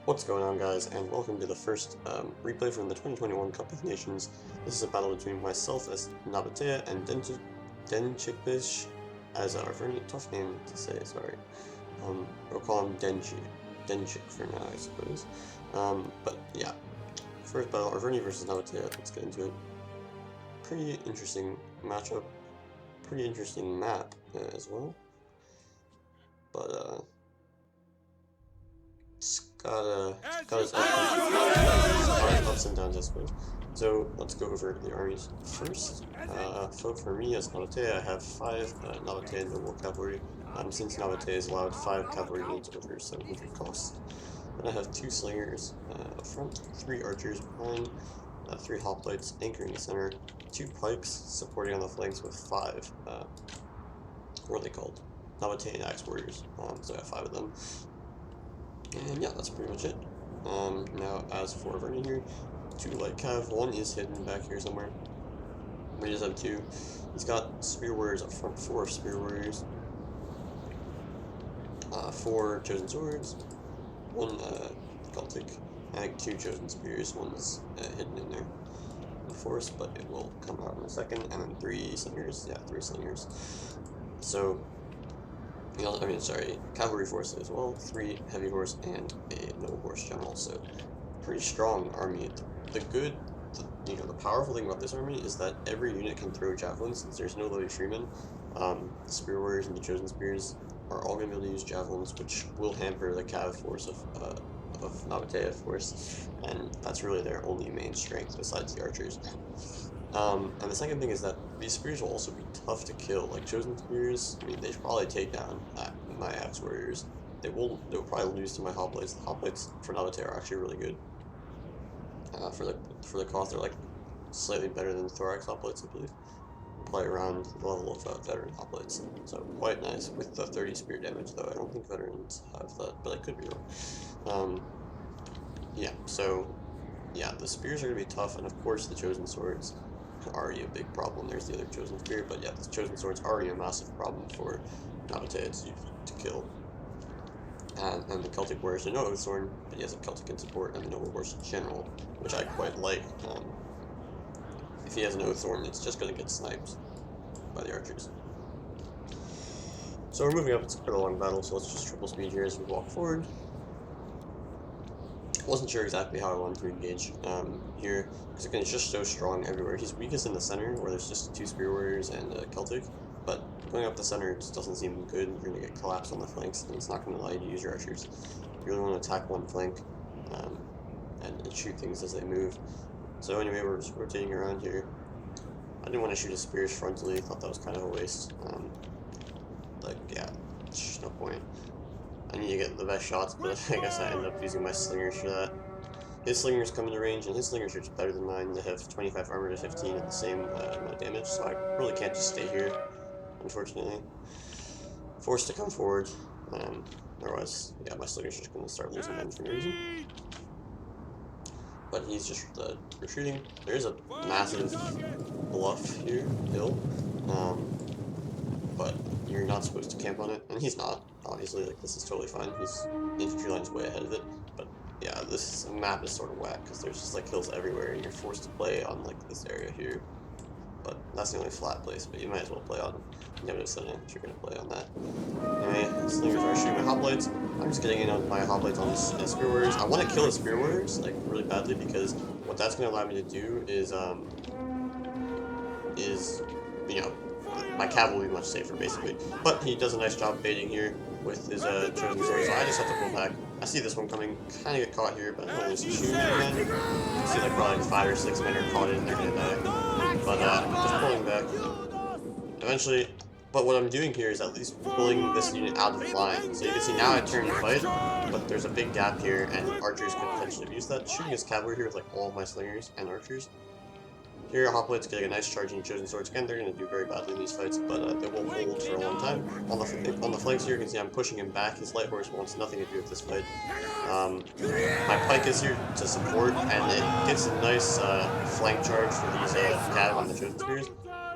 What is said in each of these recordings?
What's going on, guys, and welcome to the first replay from the 2021 Cup of Nations. This is a battle between myself as Nabataea and Denchicpsih as Arverni. Tough name to say, sorry. We'll call him Denchik for now, I suppose. But yeah, first battle, Arverni versus Nabataea. Let's get into it. Pretty interesting matchup, pretty interesting map as well. But it's got its ups and downs, I suppose. So let's go over the armies first. So for me as Nabataea, I have 5 Nabataea noble cavalry. Since Nabataea is allowed 5 cavalry units over 700 cost. Then I have 2 slingers up front, 3 archers behind, 3 hoplites anchoring the center, 2 pikes supporting on the flanks with 5, what are they called? Nabataean axe warriors. So I have 5 of them. And yeah, that's pretty much it. Now as for Arverni here, 2 light cav, 1 is hidden back here somewhere. We just have 2. He's got spear warriors up front, 4 spear warriors, 4 chosen swords, 1 Celtic, and 2 chosen spears. 1's hidden in there in force, but it will come out in a second, and then 3 slingers, 3 slingers. So cavalry force as well, 3 heavy horse and a no horse general, so pretty strong army. The powerful thing about this army is that every unit can throw javelins since there's no levy freemen. The spear warriors and the chosen spears are all going to be able to use javelins, which will hamper the cav force of Nabataea force, and that's really their only main strength besides the archers. And the second thing is that these spears will also be tough to kill. Like chosen spears, I mean, they should probably take down my axe warriors. They'll probably lose to my hoplites. The hoplites for Nabataea are actually really good. For the cost, they're like slightly better than thorax hoplites, I believe. Probably around the level of veteran hoplites. So quite nice with the 30 spear damage, though. I don't think veterans have that, but I could be wrong. The spears are gonna be tough, and of course the chosen swords are already a big problem. There's the other chosen spear, but yeah, the chosen swords are already a massive problem for Nabataea to kill. And the Celtic warriors, no Oathsworn, but he has a Celtic in support, and the noble horse general, which I quite like. If he has an Oathsworn, it's just going to get sniped by the archers. So we're moving up. It's quite a long battle, so let's just triple speed here as we walk forward. Wasn't sure exactly how I wanted to engage here, because again, he's just so strong everywhere. He's weakest in the center, where there's just 2 spear warriors and a Celtic, but going up the center just doesn't seem good. You're going to get collapsed on the flanks, and it's not going to allow you to use your archers. You really want to attack one flank and shoot things as they move. So anyway, we're just rotating around here. I didn't want to shoot his spears frontally. Thought that was kind of a waste. There's just no point. I need to get the best shots, but I guess I ended up using my slingers for that. His slingers come into range, and his slingers are just better than mine. They have 25 armor to 15 and the same amount of damage, so I really can't just stay here, unfortunately. Forced to come forward. Otherwise, yeah, my slingers are just going to start losing them for no reason. But he's just retreating. There's a massive bluff here, hill, but you're not supposed to camp on it, and he's not, obviously. Like, this is totally fine. His infantry line's way ahead of it, but yeah, this map is sort of whack, because there's just like hills everywhere, and you're forced to play on like this area here. But that's the only flat place, but you might as well play on Nabataea if you're going to play on that. Anyway, slingers are shooting my hoplites. I'm just getting in on my hoplites on his spear warriors. I want to kill his spear warriors, like, really badly, because what that's going to allow me to do is my cav will be much safer, basically. But he does a nice job baiting here with his chosen sword, so I just have to pull back. I see this one coming, kind of get caught here, but I don't lose the shoot again. You can see like probably like 5 or 6 men are caught in, they're gonna die. But just pulling back. Eventually, but what I'm doing here is at least pulling this unit out of the line. So you can see now I turn the fight, but there's a big gap here, and archers could potentially use that. Shooting his cavalry here with like all of my slingers and archers. Here, hoplites getting a nice charging chosen swords. Again, they're going to do very badly in these fights, but they will hold for a long time. On the flanks here, you can see I'm pushing him back. His light horse wants nothing to do with this fight. My pike is here to support, and it gets a nice flank charge for these cav on the chosen spears.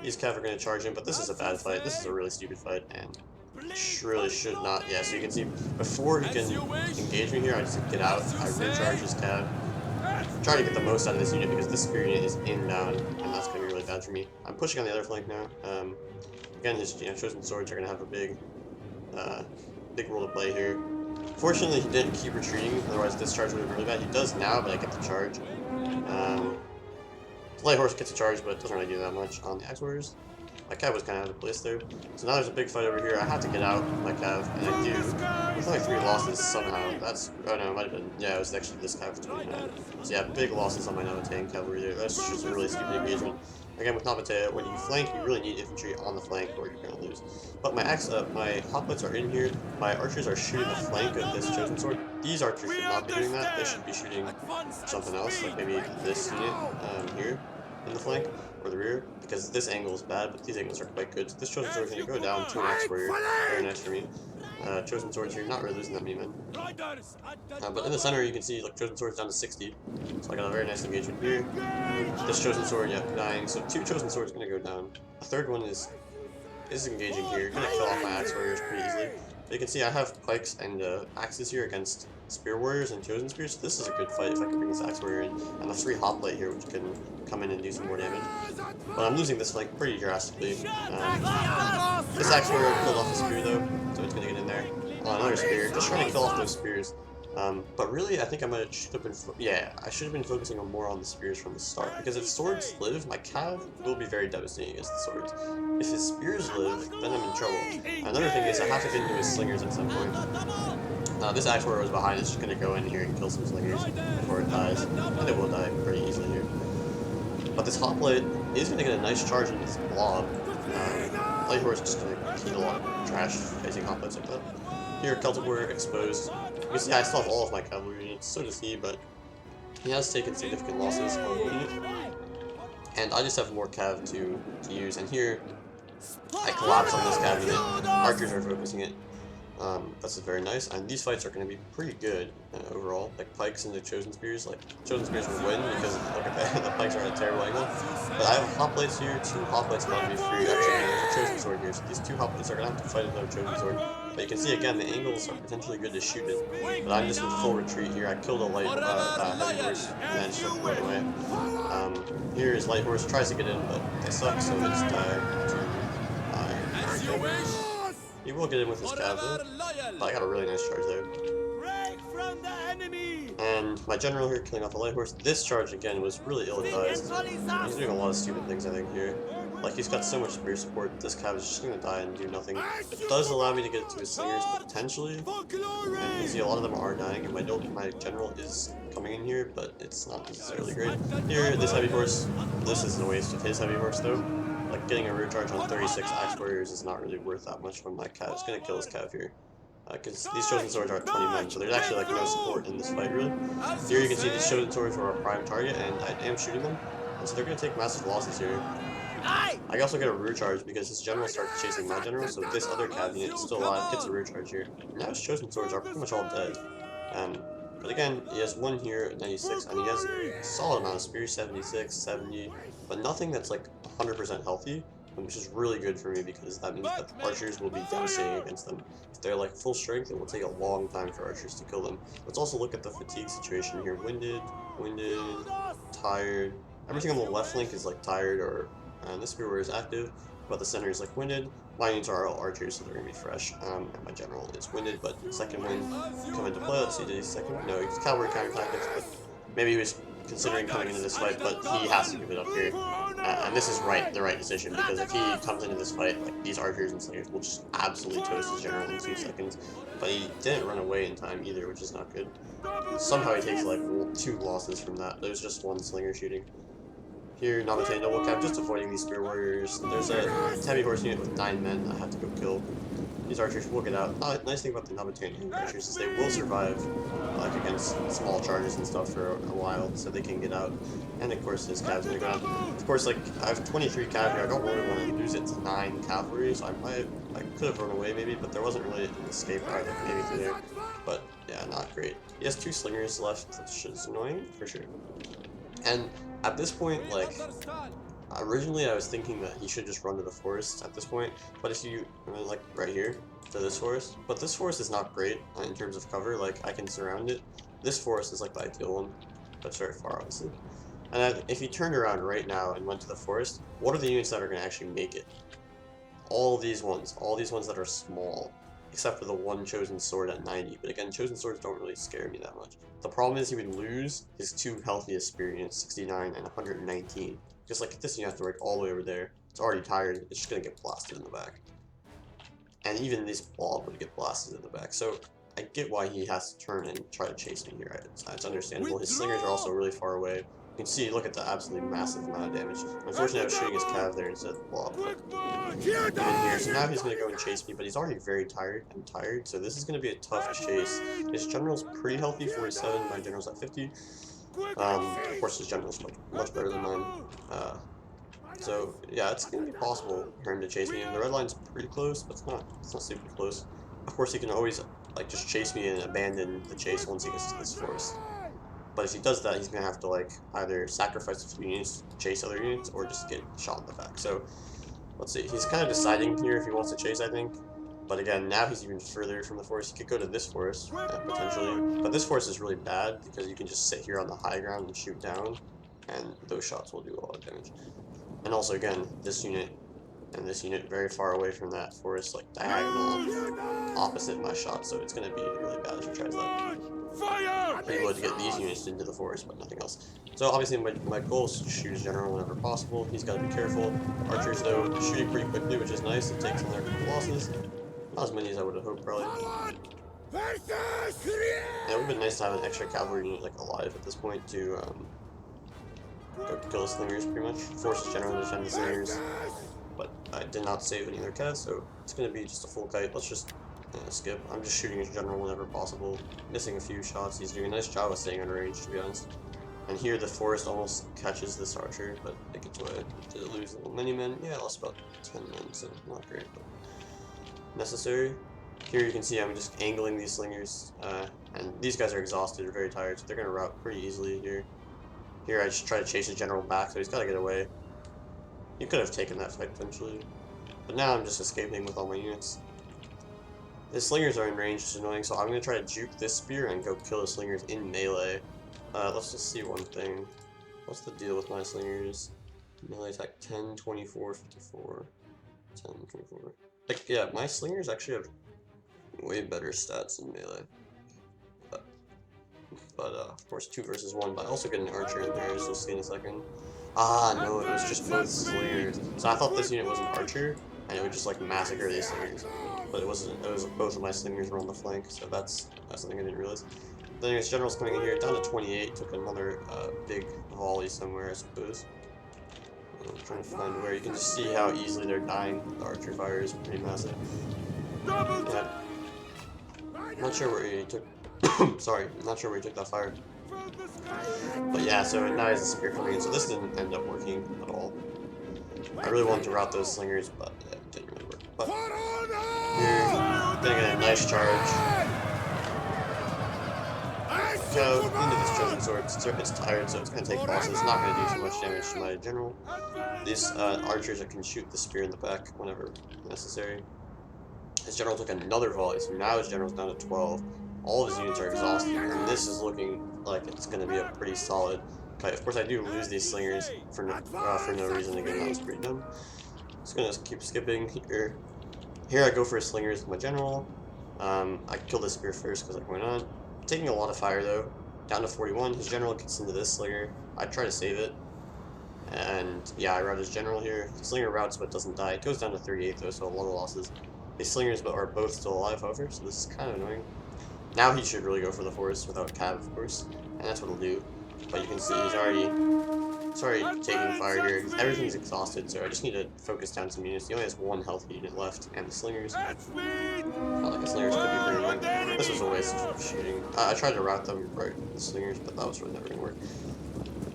These cav are going to charge him, but this is a bad fight. This is a really stupid fight, and really should not. Yeah, so you can see before he can engage me here, I just get out. I recharge his cav. Try to get the most out of this unit because this spear unit is inbound, and that's going to be really bad for me. I'm pushing on the other flank now. Again, his chosen swords are going to have a big role to play here. Fortunately, he didn't keep retreating, otherwise this charge would have been really bad. He does now, but I get the charge. Light horse gets a charge, but it doesn't really do that much on the axe warriors. My cav was kind of out of place there. So now there's a big fight over here. I have to get out my cav, and I do. With only 3 losses somehow. That's, oh no, it might have been, yeah, it was actually this cav 29. So yeah, big losses on my Nabataean cavalry there. That's just a really stupid engagement. Again, with Nabataea, when you flank, you really need infantry on the flank or you're going to lose. But my hoplites are in here. My archers are shooting the flank of this chosen sword. These archers should not be doing that. They should be shooting something else, like maybe this unit here in the flank or the rear, because this angle is bad, but these angles are quite good. So this chosen sword is going to go down to an axe warrior. Very nice for me. Chosen swords here, not really losing that many men. But in the center, you can see like chosen swords down to 60. So I got a very nice engagement here. This chosen sword, yeah, dying. So 2 chosen swords going to go down. A third one is engaging here. Going to kill off my axe warriors pretty easily. But you can see I have pikes and axes here against spear warriors and chosen spears. So this is a good fight if I can bring this axe warrior in. And the 3 hoplite here, which can come in and do some more damage. But I'm losing this flank pretty drastically. This axe warrior killed off the spear though, so it's going to get in there. Another spear, just trying to kill off those spears. But really, I think I should have been, I should have been focusing more on the spears from the start, because if swords live, my cav will be very devastating against the swords. If his spears live, then I'm in trouble. Another thing is I have to get into his slingers at some point. This axe warrior was behind, it's just going to go in here and kill some slingers before it dies, and it will die pretty easily here. But this hoplite is going to get a nice charge into this blob. Light horse is just going to eat a lot of trash facing hoplites like that. Here, Celtic warrior exposed. You can see I still have all of my cavalry units, so does he, but he has taken significant losses on one unit. And I just have more cav to use, and here I collapse on this cav unit. Archers are focusing it. That's very nice, and these fights are going to be pretty good overall. Like pikes into chosen spears, like chosen spears will win because look at that, the pikes are at a terrible angle. But I have hoplites here, 2 hoplites allowed me free. Actually, there's a chosen sword here, so these 2 hoplites are going to have to fight another chosen sword. But you can see again, the angles are potentially good to shoot it. But I'm just in full retreat here. I killed a light heavy horse and then just took right away. Here is light horse, tries to get in, but they suck, so it's die to He will get in with his cav though, but I got a really nice charge there. And my general here killing off the light horse. This charge again was really ill-advised. He's doing a lot of stupid things I think here. Like he's got so much spear support, this cav is just gonna die and do nothing. It does allow me to get to his slingers potentially. And you can see a lot of them are dying, and my general is coming in here, but it's not necessarily great. Here, this heavy horse, this is a waste of his heavy horse though. Like getting a rear charge on 36 axe warriors is not really worth that much from my cav. It's gonna kill his cav here. Because these chosen swords are at 20 men, so there's actually like no support in this fight really. Here you can see these chosen swords were a prime target, and I am shooting them. And so they're gonna take massive losses here. I also get a rear charge because his general starts chasing my general, so this other cav unit is still alive, gets a rear charge here. Now his chosen swords are pretty much all dead. But again, he has 1 here at 96, and he has a solid amount of spears, 76, 70, but nothing that's like 100% healthy, which is really good for me because that means that archers will be devastating against them. If they're like full strength, it will take a long time for archers to kill them. Let's also look at the fatigue situation here. Winded, tired. Everything on the left flank is like tired, or this spear warrior is active, but the center is like winded. My units are all archers, so they're gonna be fresh. And my general is winded, but second wind come into play. Let's see, did he second wind? No, he's cavalry counter tactics, but maybe he was considering coming into this fight, but he has to give it up here. And this is the right decision, because if he comes into this fight, like these archers and slingers will just absolutely toast his general in 2 seconds. But he didn't run away in time either, which is not good. Somehow he takes like 2 losses from that. There's just 1 slinger shooting. Here, Nabataea noble cav, just avoiding these spear warriors. There's a heavy horse unit with 9 men I have to go kill. These archers will get out. Nice thing about the Nabataean archers is they will survive like against small charges and stuff for a while, so they can get out. And of course his cav's gonna go out. Of course, like I have 23 cav here. I don't really want to lose it to 9 cavalry, so I could have run away maybe, but there wasn't really an escape either maybe through there. But yeah, not great. He has 2 slingers left, which is annoying for sure. And at this point, like, originally I was thinking that he should just run to the forest at this point, but if you, like right here, to this forest, but this forest is not great in terms of cover. Like, I can surround it. This forest is like the ideal one, but it's very far, obviously. And then if he turned around right now and went to the forest, what are the units that are going to actually make it? All these ones that are small, except for the one Chosen Sword at 90. But again, Chosen Swords don't really scare me that much. The problem is he would lose his two healthiest spear units, 69 and 119. Just like this, you have to work all the way over there. It's already tired. It's just going to get blasted in the back. And even this blob would get blasted in the back. So I get why he has to turn and try to chase me here. It's understandable. His slingers are also really far away. You can see, look at the absolutely massive amount of damage. Unfortunately, I was shooting his cav there instead of the blob. But here, so now he's going to go and chase me, but he's already very tired. I'm tired, so this is going to be a tough chase. His general's pretty healthy, 47. My general's at 50. Of course, his general's much better than mine. So yeah, it's going to be possible for him to chase me. And the red line's pretty close, but it's not super close. Of course, he can always like just chase me and abandon the chase once he gets to this forest. But if he does that, he's going to have to like either sacrifice a few units to chase other units or just get shot in the back. So let's see, he's kind of deciding here if he wants to chase, I think. But again, now he's even further from the forest. He could go to this forest, potentially. But this forest is really bad because you can just sit here on the high ground and shoot down, and those shots will do a lot of damage. And also, again, this unit and this unit very far away from that forest, like diagonal, opposite my shot, so it's going to be really bad if he tries that. He would get these units into the forest, but nothing else. So obviously my goal is to shoot his general whenever possible. He's got to be careful. Archers, though, shooting pretty quickly, which is nice. It takes in their losses. Not as many as I would have hoped, probably. Yeah, it would have been nice to have an extra cavalry unit like alive at this point to go kill the slingers, pretty much. Force his general to defend the slingers. But I did not save any of their cats, so it's going to be just a full kite. Let's just skip. I'm just shooting his general whenever possible. Missing a few shots. He's doing a nice job of staying under range, to be honest. And here the forest almost catches this archer, but it gets away. Did it lose many men? Yeah, I lost about 10 men, so not great, but necessary. Here you can see I'm just angling these slingers, and these guys are exhausted, they're very tired, so they're going to rout pretty easily here. Here I just try to chase his general back, so he's got to get away. He could have taken that fight eventually, but now I'm just escaping with all my units. His slingers are in range, which is annoying, so I'm going to try to juke this spear and go kill the slingers in melee. Let's just see one thing. What's the deal with my slingers? Melee attack 10, 24, 54, 10, 24. Like, yeah, my slingers actually have way better stats in melee. But of course, 2 versus 1, but I also get an archer in there, as you'll see in a second. Ah, no, it was just both slingers. So I thought this unit was an archer, and it would just, like, massacre these slingers. But it wasn't. It was both of my slingers were on the flank, so that's something I didn't realize. Then his general's coming in here, down to 28, took another big volley somewhere, I suppose. I'm trying to find where. You can just see how easily they're dying. The archer fire is pretty massive. Yeah. I'm not sure where he took. Sorry, I'm not sure where he took that fire. But yeah, so now he has a spear coming in, so this didn't end up working at all. I really wanted to rout those slingers, but it didn't really work. But here, gonna get a nice charge. So, into this Chosen Sword, it's tired, so it's gonna take losses. It's not gonna do too much damage to my general. These archers can shoot the spear in the back whenever necessary. His general took another volley, so now his general's down to 12. All of his units are exhausted, and this is looking like it's going to be a pretty solid fight. Of course, I do lose these slingers for no reason. Again, that was pretty dumb. Just going to keep skipping here. Here I go for his slingers with my general. I kill the spear first because I'm going on. Taking a lot of fire though. Down to 41. His general gets into this slinger. I try to save it. And yeah, I rout his general here. The slinger routs but doesn't die. It goes down to 38 though, so a lot of losses. These slingers are both still alive, however, so this is kind of annoying. Now he should really go for the forest without cav, of course, and that's what he'll do. But you can see he's already taking fire here. Everything's exhausted, so I just need to focus down some units. He only has 1 healthy unit left, and the slingers. I felt like the slingers could be pretty annoying. This was a waste of shooting. I tried to rout them right with the slingers, but that was really never gonna work.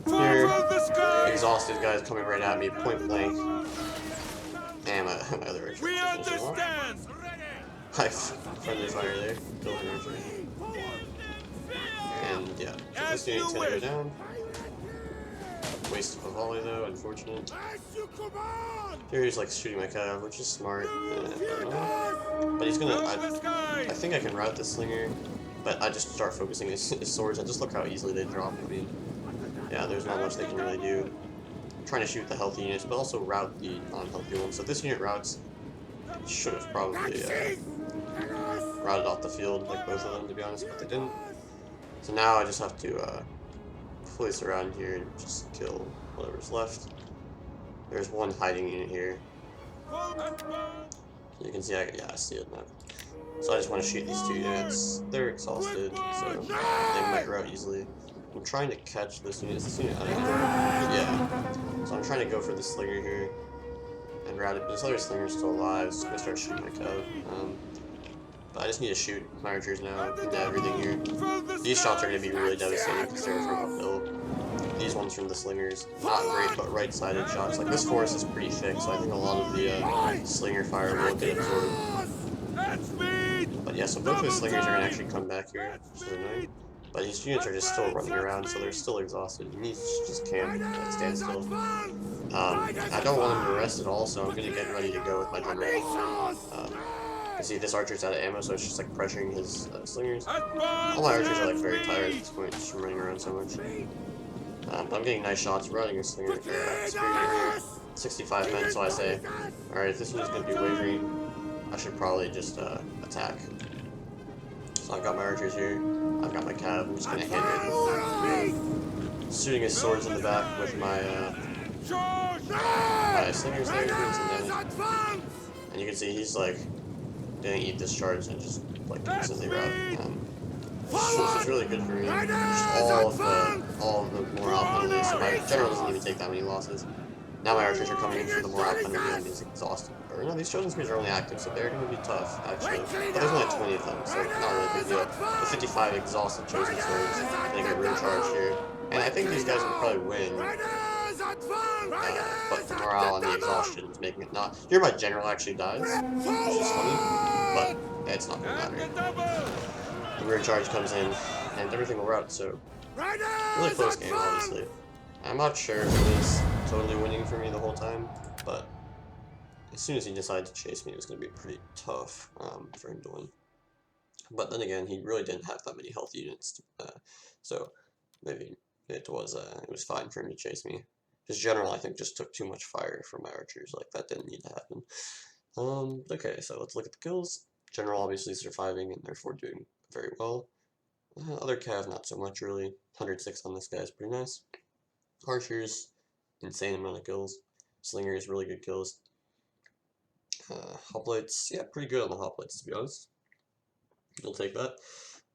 Here, exhausted guys coming right at me, point blank. And my other archer finishes off. Hi, friendly fire there. Killed an archer. And yeah, so this unit's gonna go down. Waste of a volley though, unfortunate. Here he's like shooting my cav, which is smart. But he's gonna. I think I can route this slinger, but I just start focusing his swords, and just look how easily they drop. I mean, yeah, there's not much they can really do. I'm trying to shoot the healthy units, but also route the non-healthy ones. So this unit routes. Should have probably routed off the field, like both of them, to be honest, but they didn't. So now I just have to place around here and just kill whatever's left. There's one hiding unit here. You can see, I see it now. So I just want to shoot these 2 units. They're exhausted, so they might route easily. I'm trying to catch this unit. Is this unit? Yeah. So I'm trying to go for the slinger here and route it, but this other slinger's still alive, so I'm gonna start shooting my cub. But I just need to shoot my archers now into everything here. These shots are going to be really devastating because they're from uphill. These ones from the slingers, not great, but right-sided shots. Like this forest is pretty thick, so I think a lot of the slinger fire will get absorbed. But yeah, so both of the slingers are going to actually come back here, which is annoying. But these units are just still running around, so they're still exhausted. You need to just camp, like stand still. I don't want them to rest at all, so I'm going to get ready to go with my general. You see, this archer's out of ammo, so it's just like pressuring his slingers. All my archers are like very tired at this point, just from running around so much. But I'm getting nice shots running a slinger here. 65 men, so I say, alright, if this one's going to be wavering, I should probably just attack. So I've got my archers here, I've got my cav, I'm just going to hit it. Shooting his swords in the back with my slingers there, doing some damage. And you can see he's like, didn't eat this charge and just like instantly route. This is really good for me. Just all of the morale penalties. So my general doesn't even take that many losses. Now my archers are coming in for the morale penalty and he's exhausted. Or no, these chosen spears are only active, so they're going to be tough actually. But there's only 20 of them, so not really a big deal. The 55 exhausted chosen swords, they get room charge here, and I think these guys would probably win. But the morale and the exhaustion is making it not. Here my general actually dies, which is funny, but it's not going to matter. The rear charge comes in, and everything will route, so really close game, obviously. I'm not sure if it was totally winning for me the whole time, but as soon as he decided to chase me, it was going to be pretty tough for him to win. But then again, he really didn't have that many health units, so maybe it was fine for him to chase me. His general, I think, just took too much fire from my archers. Like, that didn't need to happen. Okay, so let's look at the kills. General obviously surviving and therefore doing very well. Other cav, not so much, really. 106 on this guy is pretty nice. Archers, insane amount of kills. Slingers, really good kills. Hoplites, yeah, pretty good on the hoplites, to be honest. You'll take that.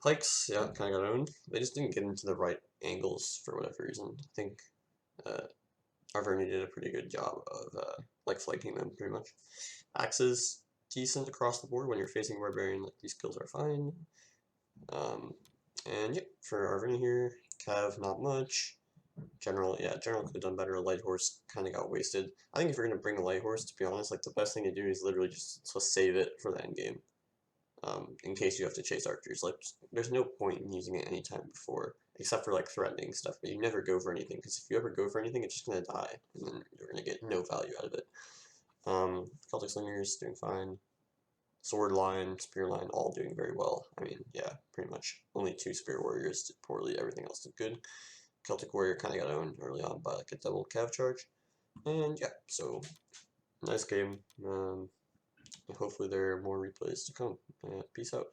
Pikes, yeah, kind of got owned. They just didn't get into the right angles for whatever reason. I think Arverni did a pretty good job of like flanking them pretty much. Axes, decent across the board when you're facing barbarian. Like these kills are fine. And yeah, for Arverni here, cav not much. General, yeah, general could have done better. Light horse kind of got wasted. I think if you're gonna bring a light horse, to be honest, like the best thing to do is literally just to save it for the end game. In case you have to chase archers. Like, there's no point in using it anytime before, except for like threatening stuff, but you never go for anything, because if you ever go for anything, it's just gonna die, and then you're gonna get no value out of it. Celtic Slingers doing fine. Sword line, spear line, all doing very well. I mean, yeah, pretty much. Only 2 spear warriors did poorly, everything else did good. Celtic warrior kind of got owned early on by like a double cav charge. And yeah, so, nice game. Hopefully there are more replays to come. Peace out.